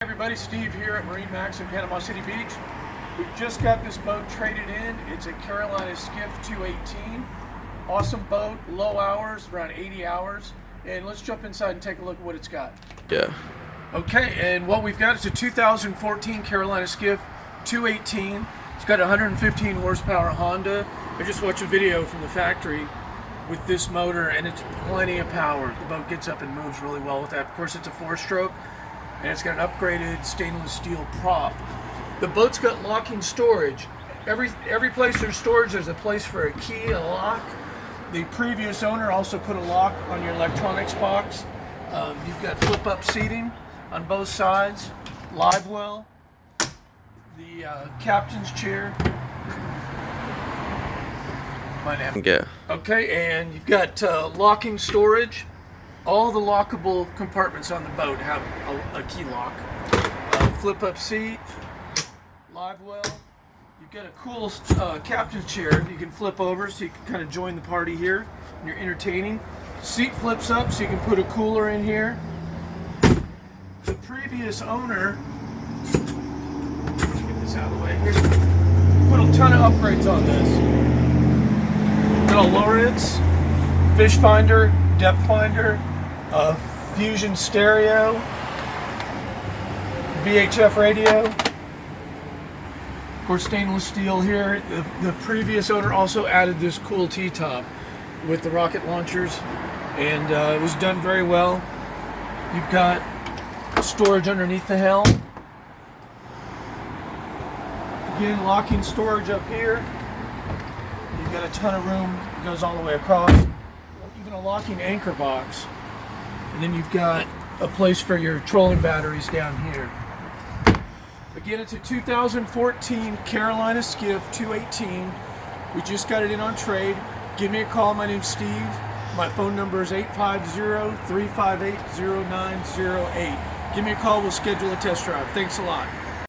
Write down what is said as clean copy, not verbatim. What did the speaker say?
Hey everybody, Steve here at MarineMax in Panama City Beach. We just got this boat traded in. It's a Carolina Skiff 218. Awesome boat, low hours, around 80 hours. And let's jump inside and take a look at what it's got. Yeah. Okay, and what we've got is a 2014 Carolina Skiff 218. It's got a 115 horsepower Honda. I just watched a video from the factory with this motor and it's plenty of power. The boat gets up and moves really well with that. Of course, it's a 4-stroke. And it's got an upgraded stainless steel prop. The boat's got locking storage. Every place there's storage, there's a place for a key, a lock. The previous owner also put a lock on your electronics box. You've got flip-up seating on both sides, live well, the captain's chair. Yeah. Okay, and you've got locking storage. All the lockable compartments on the boat have a key lock. Flip-up seat, live well. You've got a cool captain's chair you can flip over so you can kind of join the party here when you're entertaining. Seat flips up so you can put a cooler in here. The previous owner, let's get this out of the way here, put a ton of upgrades on this. Got a Lawrence, fish finder, depth finder, fusion stereo, VHF radio, of course stainless steel here. The previous owner also added this cool T-top with the rocket launchers, and it was done very well. You've got storage underneath the helm. Again, locking storage up here. You've got a ton of room that goes all the way across. Even a locking anchor box. And then you've got a place for your trolling batteries down here. Again, it's a 2014 Carolina Skiff 218. We just got it in on trade. Give me a call. My name's Steve. My phone number is 850-358-0908. Give me a call. We'll schedule a test drive. Thanks a lot.